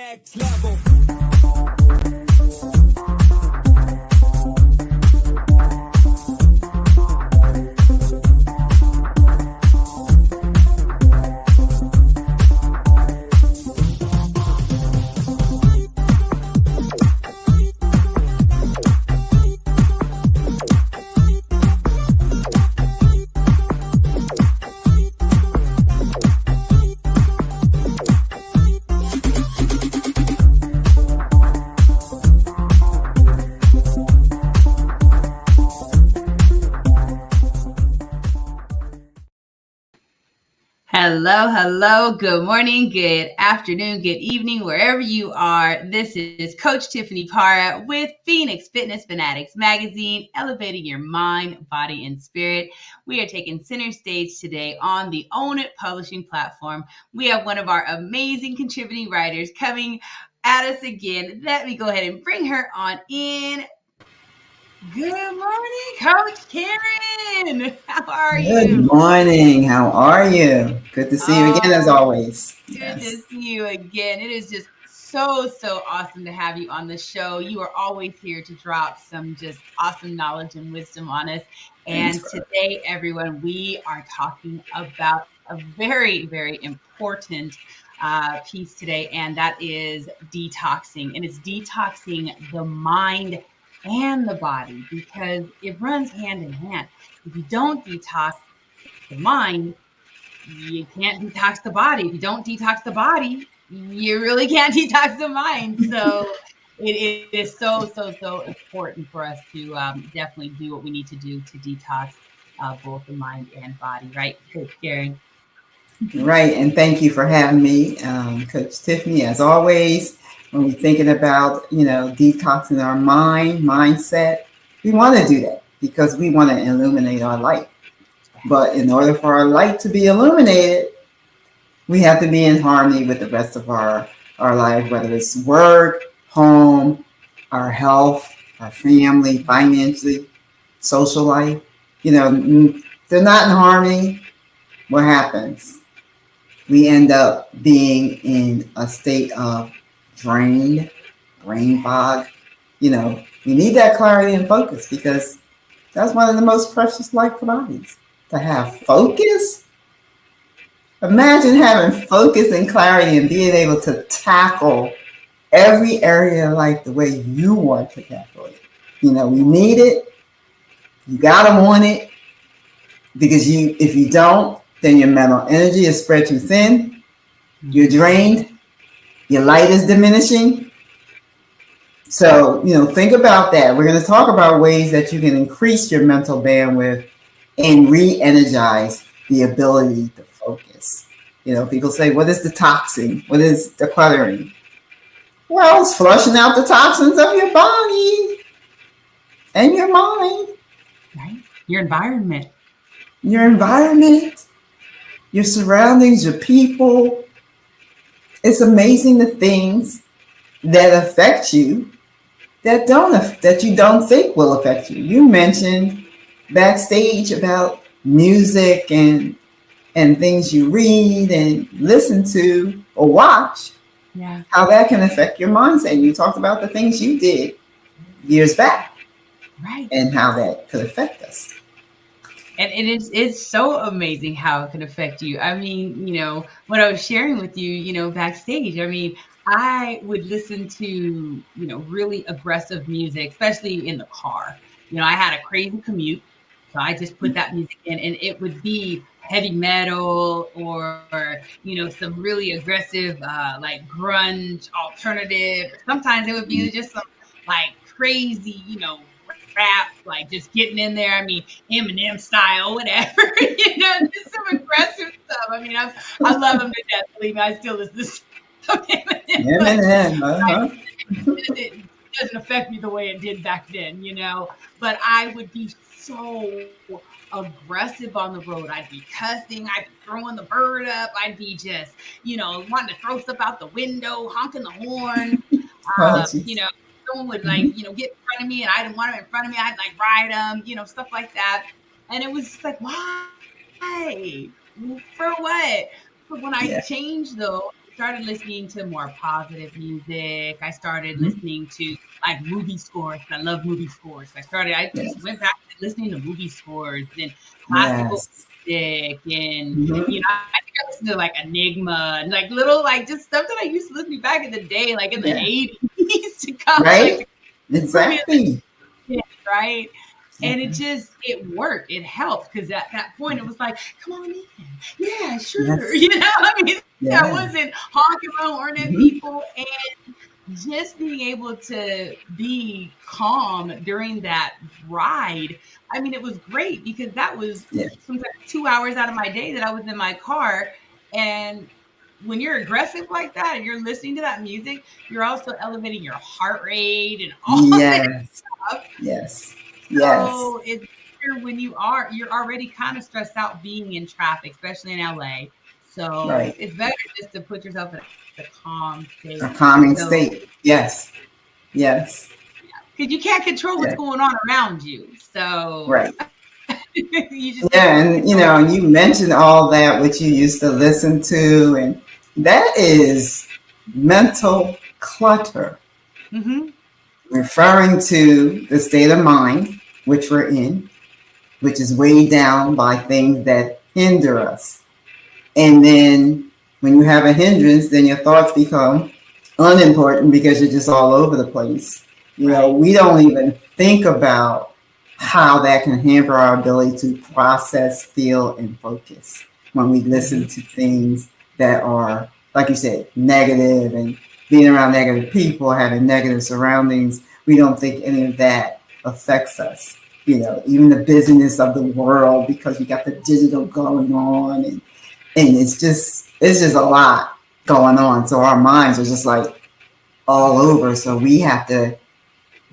next level. Hello. Good morning, good afternoon, good evening, wherever you are. This is Coach Tiffany Parra with Phoenix Fitness Fanatics Magazine, elevating your mind, body, and spirit. We are taking center stage today on the Own It publishing platform. We have one of our amazing contributing writers coming at us again. Let me go ahead and bring her on in. Good morning, Coach Karen. How are Good you? morning. How are you? Good to see you again, as always. Good to Yes. see you again. It is just so awesome to have you on the show. You are always here to drop some just awesome knowledge and wisdom on us. Thanks And for today, everyone, we are talking about a very important piece today, and that is detoxing. And it's detoxing the mind and the body because it runs hand in hand. If you don't detox the mind, you can't detox the body. If you don't detox the body, you really can't detox the mind. So it is so important for us to definitely do what we need to do to detox both the mind and body, right, Coach Karen? right, and thank you for having me, Coach Tiffany. As always, when we're thinking about detoxing our mindset, we want to do that because we want to illuminate our light. But in order for our light to be illuminated, we have to be in harmony with the rest of our life, whether it's work, home, our health, our family, financially, social life. If they're not in harmony, what happens? We end up being in a state of drained, brain fog. We need that clarity and focus because that's one of the most precious life commodities. To have focus. Imagine having focus and clarity and being able to tackle every area of life the way you want to tackle it. We need it. You gotta want it because if you don't, then your mental energy is spread too thin. You're drained. Your light is diminishing. So, think about that. We're going to talk about ways that you can increase your mental bandwidth and re-energize the ability to focus. People say, what is detoxing? What is decluttering? Well, it's flushing out the toxins of your body and your mind. Right? Your environment. Your surroundings, your people. It's amazing the things that affect you that you don't think will affect you. You mentioned backstage about music and things you read and listen to or watch. Yeah. How that can affect your mindset. You talked about the things you did years back, right, and how that could affect us. And it's so amazing how it can affect you. I mean, when I was sharing with you, backstage, I mean, I would listen to, really aggressive music, especially in the car. I had a crazy commute, so I just put that music in, and it would be heavy metal or, some really aggressive, like grunge alternative. Sometimes it would be just some like crazy, rap, like just getting in there. I mean, Eminem style, whatever, just some aggressive stuff. I mean, I love him to death. Believe me, I still listen to some Eminem. It doesn't affect me the way it did back then, But I would be so aggressive on the road. I'd be cussing. I'd be throwing the bird up. I'd be just, wanting to throw stuff out the window, honking the horn. Someone would get in front of me and I didn't want them in front of me. I'd like ride them, stuff like that. And it was just like, why? For what? But when I changed though, started listening to more positive music. I started Mhm. listening to like movie scores. I love movie scores. I just Yes. went back to listening to movie scores and classical Yes. music, and Hmm. I think I listened to like Enigma and like little like just stuff that I used to listen to back in the day, like in the Yeah. 80s to come like Right. to improve me as Exactly. a kid, right? And Okay. it worked. It helped because at that point it was like, come on in. Yeah, sure. Yes. I mean, I Yeah. wasn't honking my horn at Hmm. people. And just being able to be calm during that ride, I mean, it was great because that was Yeah. sometimes 2 hours out of my day that I was in my car. And when you're aggressive like that and you're listening to that music, you're also elevating your heart rate and all this Yes. stuff. Yes. Yes. So it's better when you're already kind of stressed out being in traffic, especially in LA. So Right. it's better just to put yourself in a calm state. A calming So state. Yes. Yes. because you can't control what's Yeah. going on around you. So Right. you just have to Yeah, control and what you you mentioned all that which you used to listen to, and that is mental clutter, hmm referring to the state of mind which we're in, which is weighed down by things that hinder us. And then when you have a hindrance, then your thoughts become unimportant because you're just all over the place. Right. We don't even think about how that can hamper our ability to process, feel, and focus when we listen hmm to things that are, like you said, negative and being around negative people, having negative surroundings. We don't think any of that affects us. Even the busyness of the world because you got the digital going on, and it's just a lot going on. So our minds are just like all over. So we have to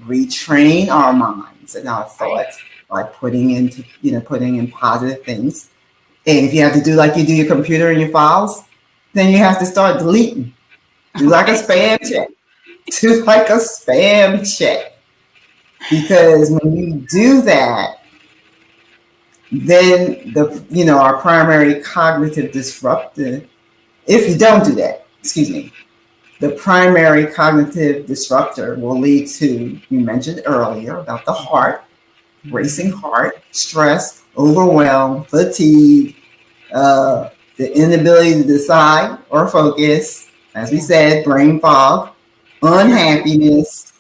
retrain our minds and our Right. thoughts by putting in positive things. And if you have to do like you do your computer and your files, then you have to start deleting. Do like a Right. spam check. Do like a spam check. Because when you do that, then our primary cognitive disruptor, if you don't do that, excuse me, the primary cognitive disruptor will lead to, you mentioned earlier about the hmm heart, racing hmm heart, stress, overwhelm, fatigue, the inability to decide or focus, as we Yeah. said, brain fog, Yep. unhappiness,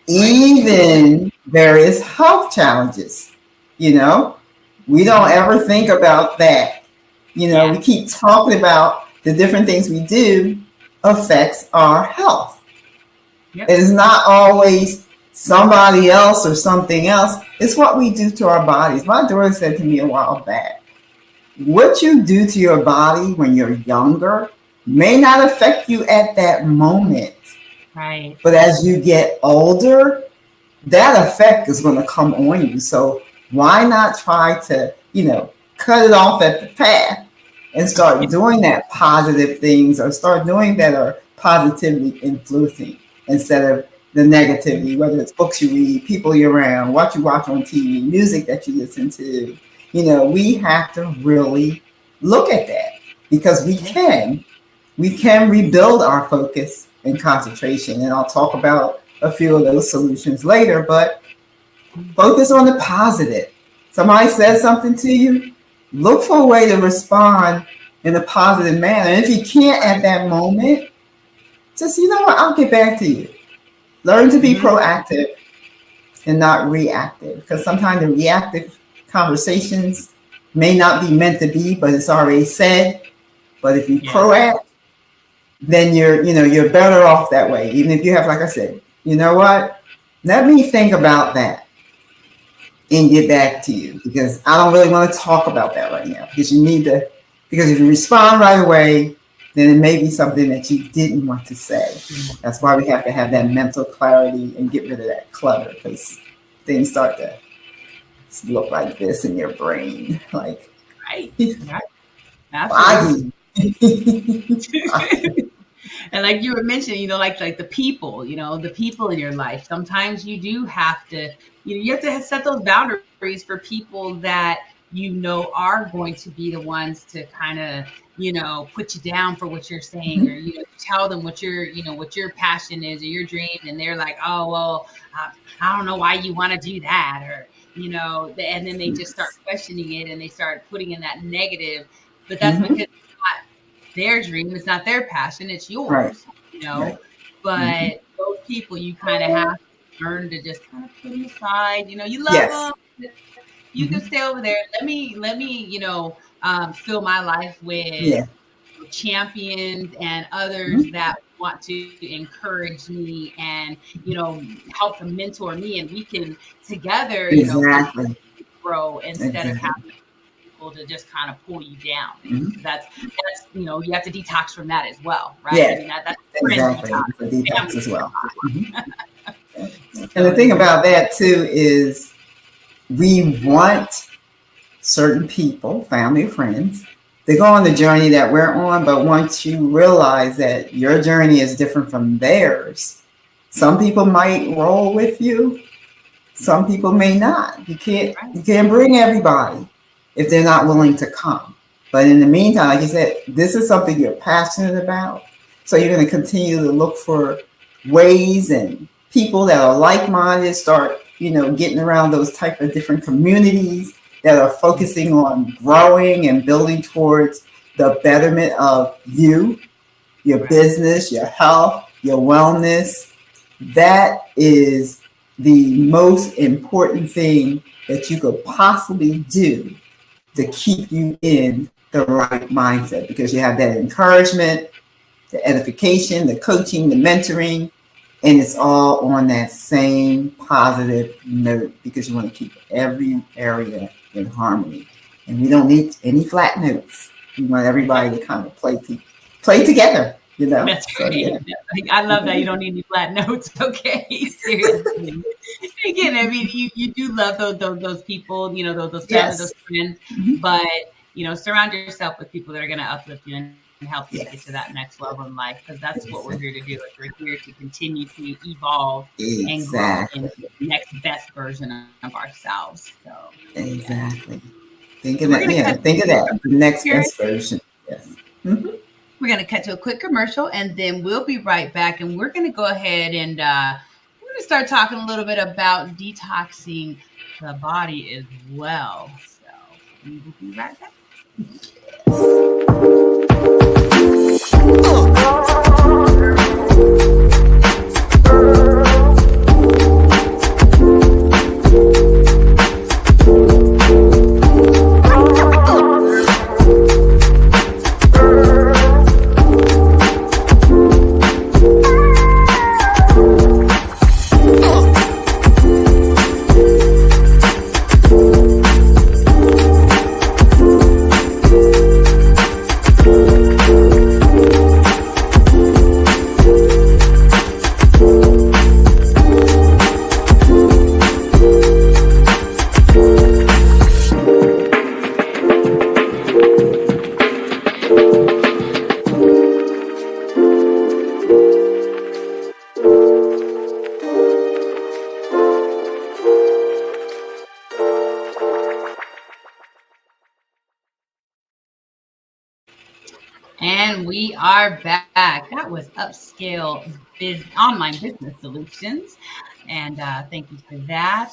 Right. even various health challenges. You know, we don't hmm ever think about that. We Yeah. keep talking about the different things we do affects our health. It Yep. is not always somebody else or something else. It's what we do to our bodies. My daughter said to me a while back, what you do to your body when you're younger may not affect you at that moment. Right. But as you get older, that effect is going to come on you. So why not try to, cut it off at the path and start doing that positive things or start doing that are positively influencing instead of the negativity, whether it's books you read, people you're around, what you watch on TV, music that you listen to. We have to really look at that because we Yeah. can. We can rebuild our focus and concentration. And I'll talk about a few of those solutions later, but focus on the positive. Somebody says something to you, look for a way to respond in a positive manner. And if you can't at Right. that moment, just, I'll get back to you. Learn to be hmm proactive and not reactive because sometimes the reactive conversations may not be meant to be, but it's already said. But if you Yeah. proact, then you're better off that way. Even if you have, like I said, you know what? Let me think about that and get Yeah. back to you because I don't really want to talk about that right now because you need to, because if you respond right away, then it may be something that you didn't want to say. That's why we have to have that mental clarity and get rid of that clutter because things start to look like this in your brain, like Right. Right. Absolutely. foggy. Foggy. And like you were mentioning, like the people, the people in your life. Sometimes you do have to, you have to set those boundaries for people that are going to be the ones to kind of, put you down for what you're saying, or, Mhm. tell them what your passion is or your dream. And they're like, oh, well, I don't know why you want to do that. Or, and then they just start Yes. questioning it and they start putting in that negative, but that's because Mhm. it's not their dream. It's not their passion. It's Right. yours, Right. Mhm. but those people, you kind of have to learn to just kind of put them aside. You love Yes. them. You can Mhm. stay over there. Let me, fill my life with Yeah. champions and others Mhm. that want to encourage me and, help to mentor me. And we can together, Exactly. grow instead of Exactly. having people to just kind of pull you down. And Mhm. because that's, you have to detox from that as well, right? I Yeah. mean, that's friend Exactly. detox, It's a detox family as well. Mhm. detox. And the So thing about that too is we want certain people, family, friends, to go on the journey that we're on. But once you realize that your journey is different from theirs, some people might roll with you, some people may not. right, You can't bring everybody if they're not willing to come. But in the meantime, like you said, this is something you're passionate about. So you're going to continue to look for ways and people that are like-minded, start, getting around those type of different communities that are focusing on growing and building towards the betterment of you, your right, business, your health, your wellness. That is the most important thing that you could possibly do to yeah. keep you in the right mindset, because you have that encouragement, the edification, the coaching, the mentoring, and it's all on that same positive note, because you want to keep every area in harmony. And we don't need any flat notes. We want everybody to kind of play together, That's So right. yeah. I love that. You don't need any flat notes. Okay, seriously. Again, I mean, you do love those people, those family, those Yes. friends, Mhm. but surround yourself with people that are going to uplift you and help you to get to that Yes. next level in life, because that's what we're here to do. Exactly. Is we're here to continue to evolve and grow into Exactly. the next best version of ourselves. So, yeah. Exactly. So we're going to cut to a Think of quick that. The next commercial. best version. Yes. Mm-hmm. We're going to cut to a quick commercial and then we'll be right back. And we're going to go ahead and we're going to start talking a little bit about detoxing the body as well. So we will be right back. And we are back. That was Upscale Online Business Solutions. And thank you for that.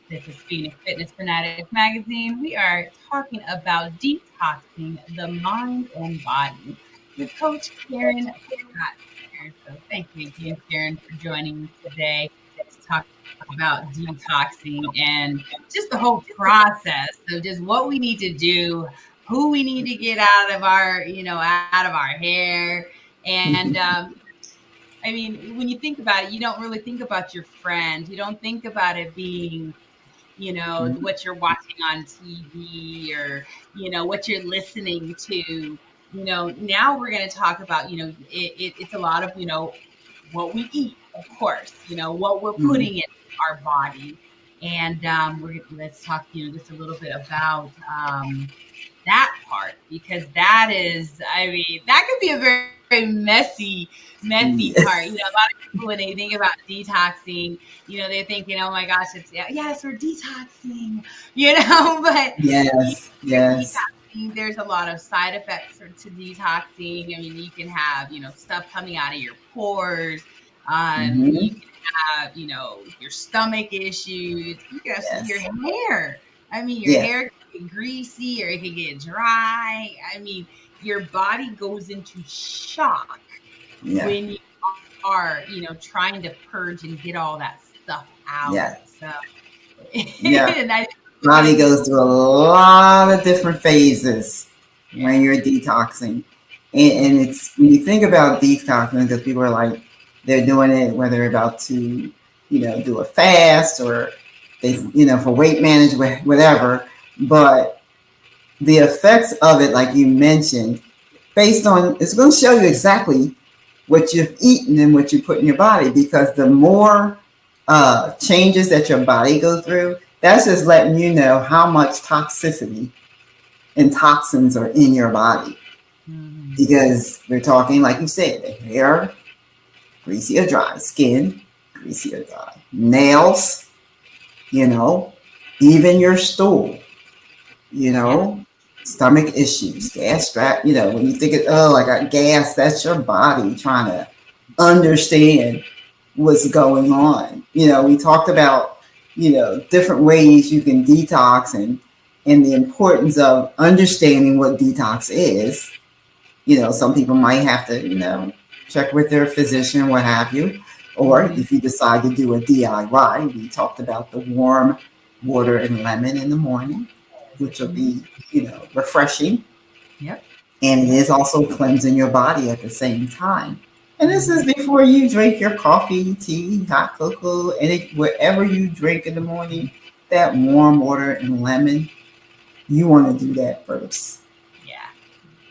This is Phoenix Fitness Fanatics Magazine. We are talking about detoxing the mind and body with Coach Karen Scott. So thank you again, Karen, for joining me today to talk about detoxing and just the whole process of just what we need to do, who we need to get out of our, out of our hair. And I mean, when you think about it, you don't really think about your friend. You don't think about it being, what you're watching on TV or, what you're listening to. Now we're going to talk about, it's a lot of, what we eat, of course, what we're Mm-hmm. putting in our body. And let's talk, just a little bit about that part, because that is, I mean, that could be a very messy Yeah. part. You know, a lot of people when they think about detoxing, you know, they're thinking, oh my gosh, it's yes, we're detoxing, you know, but Yes, you're yes. detoxing, there's a lot of side effects to detoxing. I mean, you can have, you know, stuff coming out of your pores. You Hmm. can have, you know, your stomach issues. You can have your Yes. hair. I mean, your Yeah. hair can get greasy or it can get dry. I mean, your body goes into shock Yeah. when you are, you know, trying to purge and get all that stuff out. Yeah. So, Yeah. and I Body sometimes, goes through a lot of different phases when yeah. you're detoxing. And it's when you think about detoxing, because people are like, they're doing it whether they're about to, do a fast or they, for weight management, whatever. But the effects of it, like you mentioned, based on, it's going to show you exactly what you've eaten and what you put in your body, because the more changes that your body goes through, that's just letting you know how much toxicity and toxins are in your body. Mhm. Because we're talking, like you said, the hair, greasy or dry, skin, greasy or dry, nails, you know, even your stool, you Yeah. know, stomach issues, gas strap, when you think of, oh, I got gas, that's your body trying to understand what's going on. We talked about, different ways you can detox and the importance of understanding what detox is. Some people might have to, check with their physician, what have you. Or Mhm. if you decide to do a DIY, we talked about the warm water and lemon in the morning, which will Mhm. be, refreshing. Yep. And it Yep. is also cleansing your body at the same time. And this is Mhm. before you drink your coffee, tea, hot cocoa, whatever you drink in the morning, that warm water and lemon, you want to do that first. Yeah.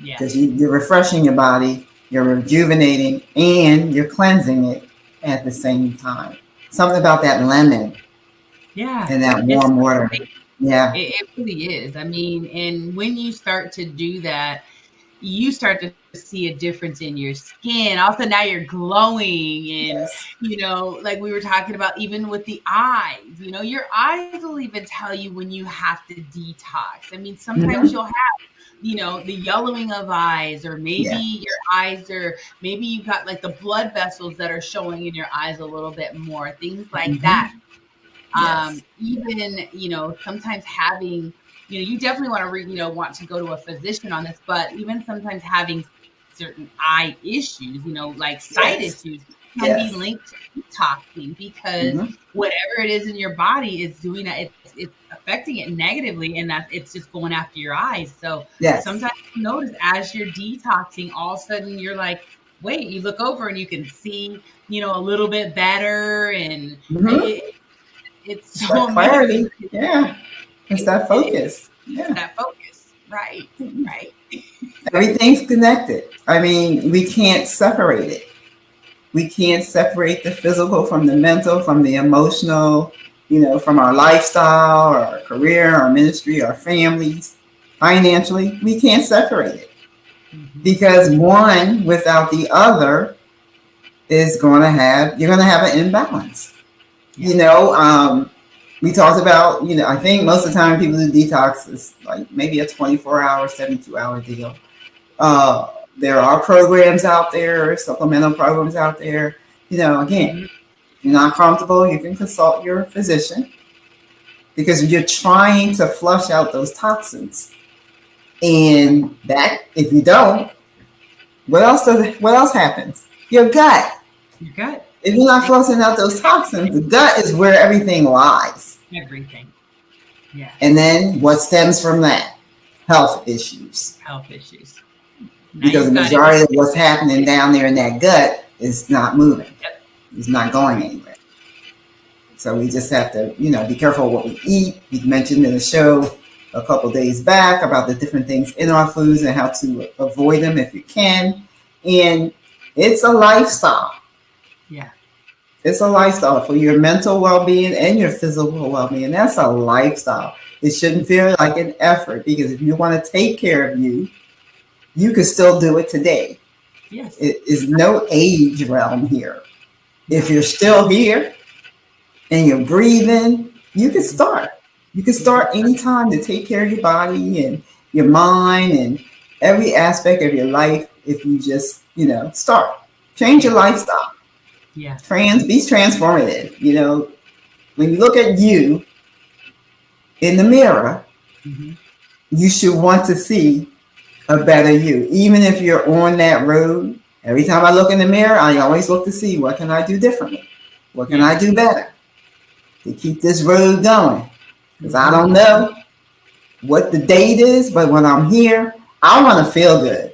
Yeah. Because you're refreshing your body, you're rejuvenating, and you're cleansing it at the same time. Something about that lemon Yeah. and that It's warm water. Yeah. it really is. I mean, and when you start to do that, you start to see a difference in your skin. Also, now you're glowing, and Yes. like we were talking about, even with the eyes. Your eyes will even tell you when you have to detox. I mean, sometimes Mm-hmm. you'll have the yellowing of eyes, or maybe Yeah. your eyes are, maybe you've got like the blood vessels that are showing in your eyes a little bit more, things like that. Mm-hmm. Yes. Even, sometimes having, you definitely want to, want to go to a physician on this, but even sometimes having certain eye issues, like sight Yes. issues, can be Yes. linked to detoxing, because Mm-hmm. whatever it is in your body is doing that. It's affecting it negatively, and that it's just going after your eyes. So Yes. sometimes you notice as you're detoxing, all of a sudden you're like, wait, you look over and you can see, a little bit better, and Mm-hmm. it's It's so that amazing. clarity. Yeah. It's It, that it, focus. Yeah. that focus. Right. Right. Everything's connected. I mean, we can't separate it. We can't separate the physical from the mental, from the emotional, from our lifestyle, our career, our ministry, our families, financially. We can't separate it, Hmm. because one without the other is going to have, you're going to have an imbalance. Yeah. You know, um, we talked about, I think most of the time people do detox is like maybe a 24-hour, 72-hour deal. There are programs out there, supplemental programs out there. Again, Hmm. if you're not comfortable, you can consult your physician, because you're trying to flush out those toxins. Right. And that, if you don't, what else happens? Your gut. Your gut. If you're not flushing out those toxins, the gut is where everything lies. Everything. And Yes. then what stems from that? Health issues. Health issues. Now Because the you've got it. majority of what's happening down there in that gut is not moving. Yep. It's not going anywhere. So we just have to, be careful what we eat. We mentioned in the show a couple days back about the different things in our foods and how to avoid them if you can. And it's a lifestyle. Yeah. It's a lifestyle for your mental well-being and your physical well-being. That's a lifestyle. It shouldn't feel like an effort, because if you want to take care of you, you can still do it today. Yes. It is no age realm here. If you're still here and you're breathing, you can start. You can start anytime to take care of your body and your mind and every aspect of your life if you just, start. Change your Yeah. lifestyle. Yes. Be transformative. When you look at you in the mirror, Hmm. you should want to see a better you. Even if you're on that road, every time I look in the mirror, I always look to see what can I do differently? What can Yeah. I do better to keep this road going? Because I Hmm. don't know what the date is, but when I'm here, I want to feel good.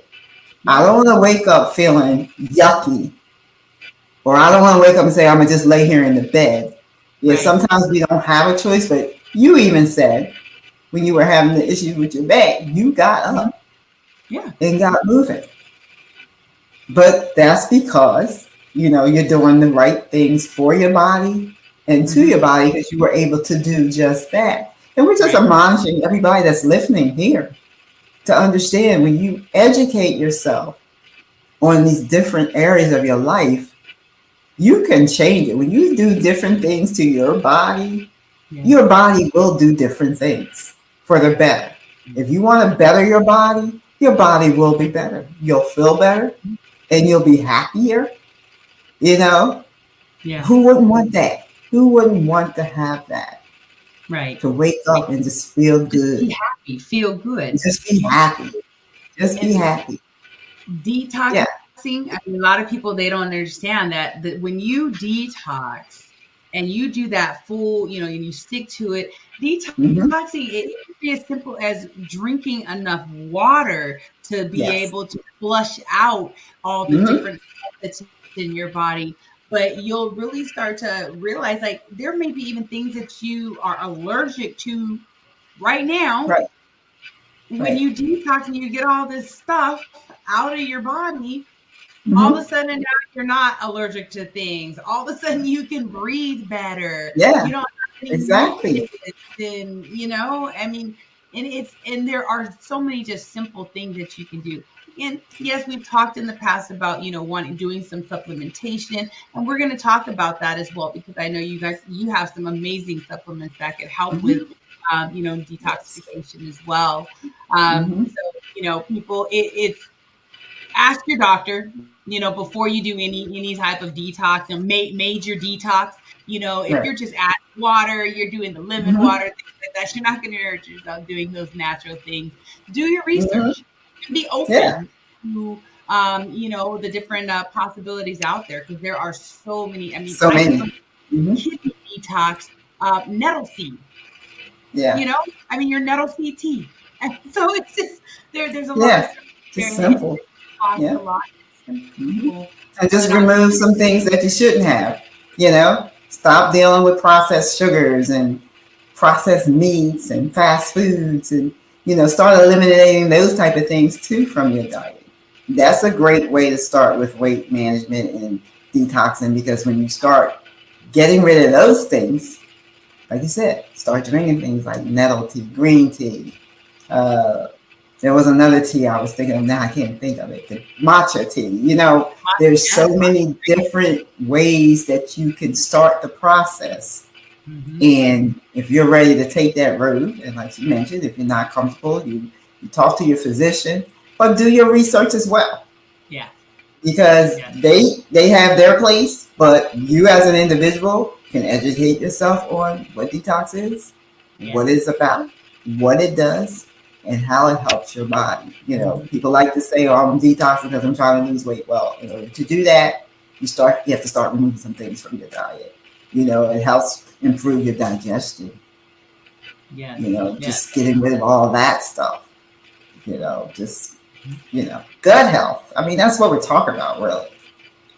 I Yeah. don't want to wake up feeling yucky, or I don't want to wake up and say, I'm going to just lay here in the bed. Yeah, Right. sometimes we don't have a choice, but you even said when you were having the issues with your back, you got Hmm. up Yeah. and got moving. But that's because, you're doing the right things for your body and to Hmm. your body because you were able to do just that. And we're just Right. admonishing everybody that's listening here to understand when you educate yourself on these different areas of your life, you can change it. When you do different things to Yes. your body will do different things for the better. If you want to better your body will be better. You'll feel better and you'll be happier. You know, Yeah. who wouldn't want that? Who wouldn't want to have that? Right. To wake up and just feel Just be good. happy, feel good. Just be happy. Just be And happy. Yeah. detoxing, I mean, a lot of people, they don't understand that when you detox and you do that full, and you stick to it, Mm-hmm. detoxing, it can be as simple as drinking enough water to be Yes. able to flush out all the Mm-hmm. different stuff that's in your body. But you'll really start to realize, like, there may be even things that you are allergic to right now. Right. When Right. you detox and you get all this stuff out of your body, all of a Mm-hmm. sudden now you're not allergic to things. All of a sudden you can breathe better. Yeah. You don't have any Exactly. mucus, and I mean, and there are so many just simple things that you can do. And yes, we've talked in the past about wanting doing some supplementation, and we're going to talk about that as well because I know you have some amazing supplements that could help with Mm-hmm. Yes. detoxification as well. Mm-hmm. So people, it's ask your doctor, before you do any type of detox, major detox. If you're Right. just adding water, you're doing the lemon Mm-hmm. water, things like that, you're not going to hurt yourself doing those natural things. Do your Mm-hmm. research and be Yeah. open to the different possibilities out there because there are so many. I mean, So I did many. some Mm-hmm. kidney detox, nettle seed. Yeah. I mean, your nettle seed tea. And so it's just there's a lot of Yeah. stuff there, Just and it simple. costs a Yeah. lot. It's Mm-hmm. simple, And but just remove some things that you shouldn't have. Stop dealing with processed sugars and processed meats and fast foods, and start eliminating those type of things too from your diet. That's a great way to start with weight management and detoxing, because when you start getting rid of those things, like you said, start drinking things like nettle tea, green tea. Uh, there was another tea I was thinking of, now I can't think of it. The matcha tea. There's so yes, many different ways that you can start the process. hmm And if you're ready to take that road, and like you mentioned, if you're not comfortable, you talk to your physician, but do your research as well, yes, because yes, they have their place, but you as an individual can educate yourself on what detox is, what yes, it's about, what it does, and how it helps your body. hmm People like to say, "Oh, I'm detoxing because I'm trying to lose weight." Well, in order to do that, you have to start removing some things from your diet. It helps improve your digestion. yes, yes. Just getting rid of all that stuff. Just gut health. I mean, that's what we're talking about, really,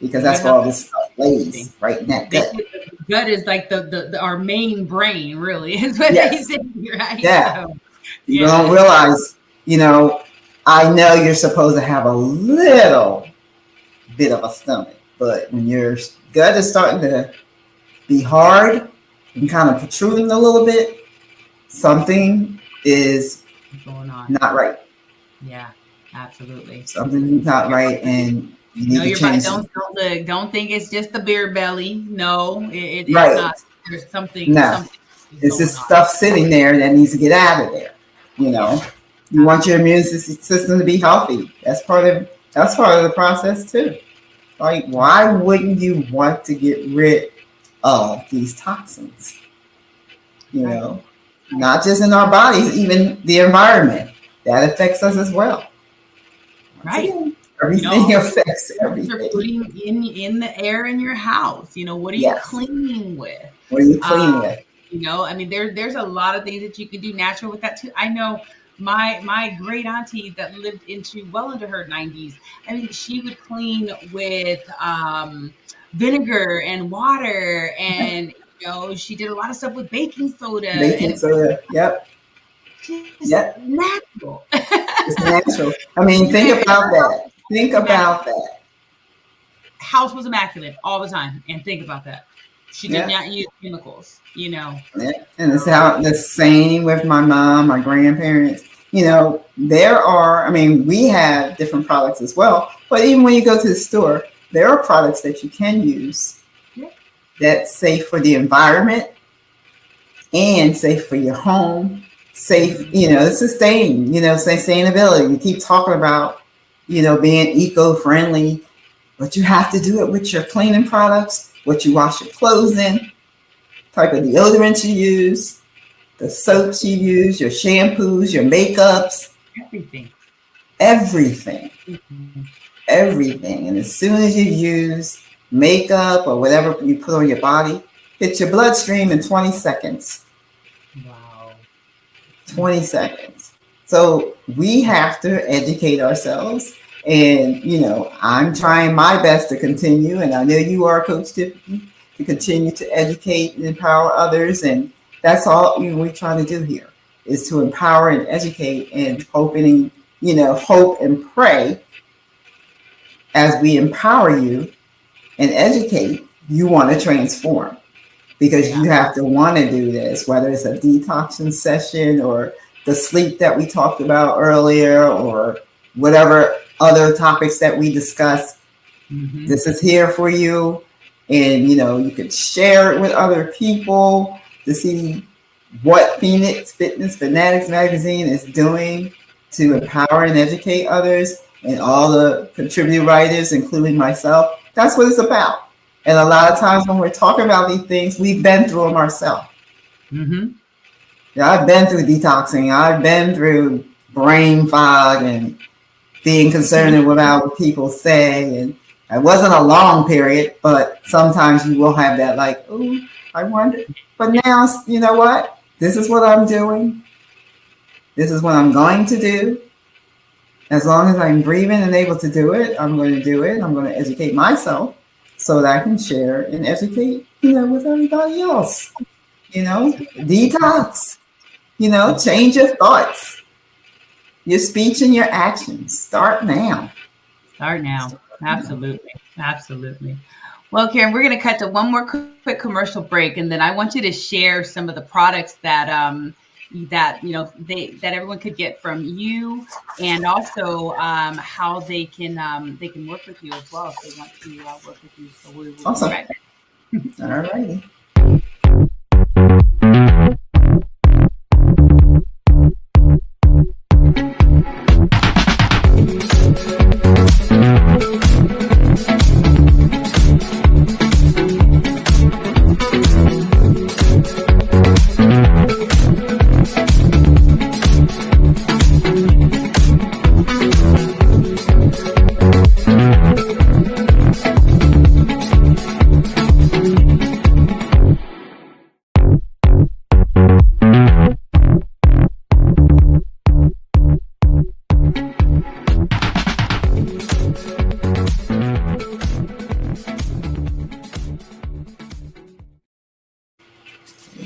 because Good that's where health all is this stuff everything. lays, right in that They gut. say the gut is like the our main brain, really, is what they Yes, say, right? yeah. So People don't yes, realize, I know you're supposed to have a little bit of a stomach, but when your gut is starting to be hard and kind of protruding a little bit, something is going on. not right. Yeah, absolutely. Something's not You're right, and You Know need to your body. change. Don't look. Don't think it's just the beer belly. No, it's Right. not. There's No, something is it's going just on. stuff sitting there that needs to get out of there. You know, you want your Absolutely. immune system to be healthy. That's part of the process too. Like, why wouldn't you want to get rid of these toxins? You Right. know, not just in our bodies, even the environment that affects us as well. Once Right. again, You know, everything all the affects things you're everything. putting in the air in your house. What are you Yes. cleaning with? What are you Uh, cleaning with? I mean, there's a lot of things that you can do natural with that too. I know my great auntie that lived well into her 90s. I mean, she would clean with vinegar and water, and she did a lot of stuff with baking soda, and Baking it was soda. Yep. just Yep. natural. It's natural. I mean, think And about her that. Think immaculate. about that. House was immaculate all the time, and think about that. She did Yeah. not use chemicals. Yeah. And it's So how the same with my mom, my grandparents. There are, I mean, we have different products as well, but even when you go to the store, there are products that you can use yeah, that's safe for the environment and safe for your home, safe, mhm, sustainability. We keep talking about, being eco-friendly, but you have to do it with your cleaning products, what you wash your clothes in, type of deodorant you use, the soaps you use, your shampoos, your makeups, everything. everything, Mhm. everything. And as soon as you use makeup or whatever you put on your body, hits your bloodstream in 20 seconds. Wow. Mm. 20 seconds. So we have to educate ourselves. And, I'm trying my best to continue, and I know you are, Coach Tiffany, to continue to educate and empower others. And that's all we're trying to do here is to empower and educate and hope and pray as we empower you and educate, you want to transform because Yeah. you have to want to do this, whether it's a detoxing session or the sleep that we talked about earlier or whatever other topics that we discussed. Hmm. This is here for you. And, you could share it with other people to see what Phoenix Fitness Fanatics magazine is doing to empower and educate others and all the contributing writers, including myself. That's what it's about. And a lot of times when we're talking about these things, we've been through them ourselves. Hmm. I've been through detoxing. I've been through brain fog and being concerned about what people say. And it wasn't a long period, but sometimes you will have that like, oh, I wonder. But now, you know what? This is what I'm doing. This is what I'm going to do. As long as I'm breathing and able to do it, I'm going to do it. I'm going to educate myself so that I can share and educate, with everybody else. Detox, change your thoughts, your speech and your actions. Start now. Start now. Absolutely. Absolutely. Well, Karen, we're going to cut to one more quick commercial break, and then I want you to share some of the products that everyone could get from you, and also how they can work with you as well if they want to work with you. So we will be Awesome. right back. All righty.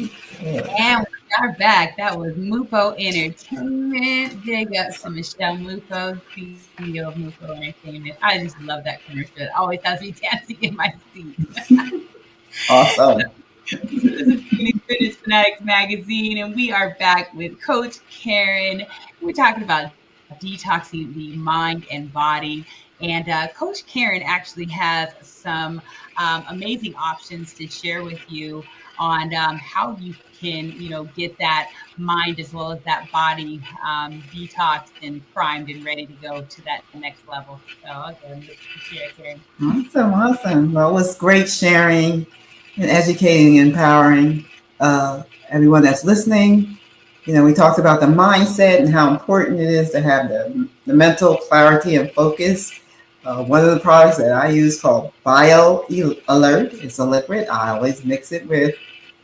And we are back. That was Mupo Entertainment. Big ups to Michelle Mupo, CEO of Mupo Entertainment. I just love that commercial. It always has me dancing in my seat. Awesome. So this is Phoenix Fitness Fanatics Magazine, and we are back with Coach Karen. We're talking about detoxing the mind and body. And Coach Karen actually has some amazing options to share with you on how you can, get that mind as well as that body detoxed and primed and ready to go to that next level. So I'll go and let you share, Karen. Awesome, awesome. Well, it was great sharing and educating and empowering everyone that's listening. We talked about the mindset and how important it is to have the mental clarity and focus. One of the products that I use called Bio Alert. It's a liquid. I always mix it with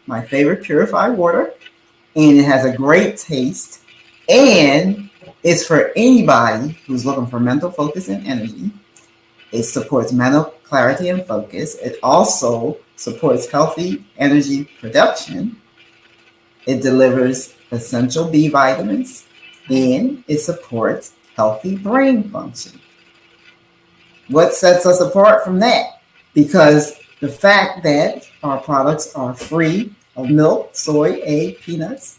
my favorite purified water, and it has a great taste. And it's for anybody who's looking for mental focus and energy. It supports mental clarity and focus. It also supports healthy energy production. It delivers essential B vitamins, and it supports healthy brain function. What sets us apart from that? Because the fact that our products are free of milk, soy, egg, peanuts.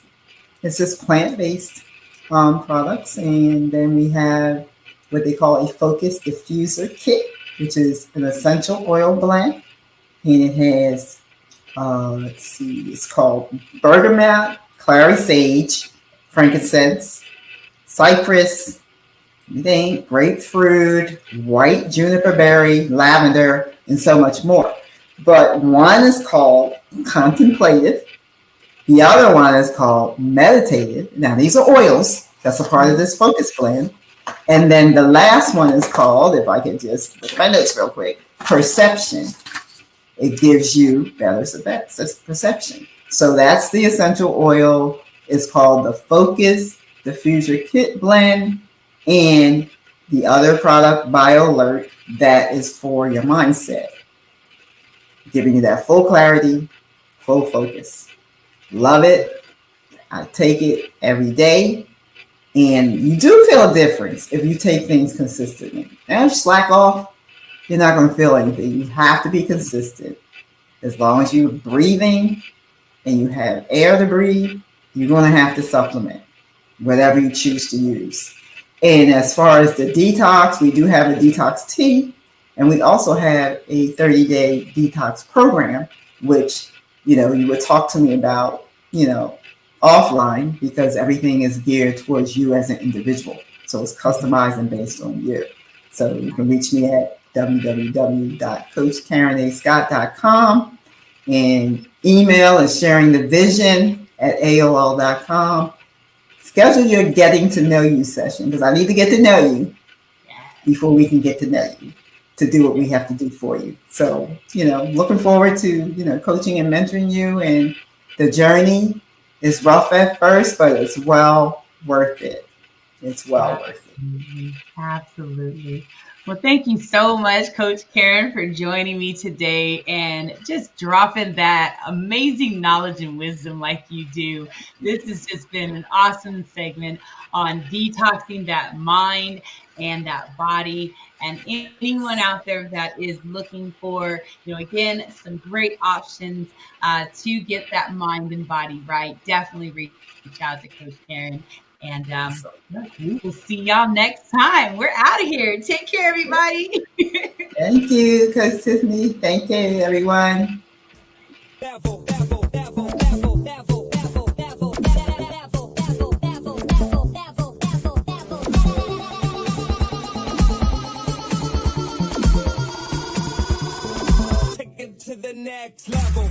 It's just plant-based products. And then we have what they call a focus diffuser kit, which is an essential oil blend. And it has, it's called bergamot, clary sage, frankincense, cypress, grapefruit, white juniper berry, lavender, and so much more. But one is called contemplative. The other one is called meditative. Now, these are oils. That's a part of this focus blend. And then the last one is called, if I can just look at my notes real quick, perception. It gives you better perception. So that's the essential oil. It's called the Focus Diffuser Kit Blend. And the other product, Bio Alert, that is for your mindset, giving you that full clarity, full focus. Love it. I take it every day. And you do feel a difference if you take things consistently. And slack off, you're not going to feel anything. You have to be consistent. As long as you're breathing and you have air to breathe, you're going to have to supplement whatever you choose to use. And as far as the detox, we do have a detox tea, and we also have a 30-day detox program, which, you would talk to me about, offline, because everything is geared towards you as an individual. So it's customized and based on you. So you can reach me at www.coachkarenascott.com and email is sharing the vision at AOL.com. Schedule your getting to know you session, because I need to get to know you before we can get to know you to do what we have to do for you. So, looking forward to, coaching and mentoring you. And the journey is rough at first, but it's well worth it. It's well worth it. Absolutely. Well, thank you so much, Coach Karen, for joining me today and just dropping that amazing knowledge and wisdom like you do. This has just been an awesome segment on detoxing that mind and that body. And anyone out there that is looking for, again, some great options to get that mind and body right, definitely reach out to Coach Karen. And we will see y'all next time. We're out of here. Take care, everybody. Thank you, Coach Tiffany. Thank you, everyone. Take it to the next level.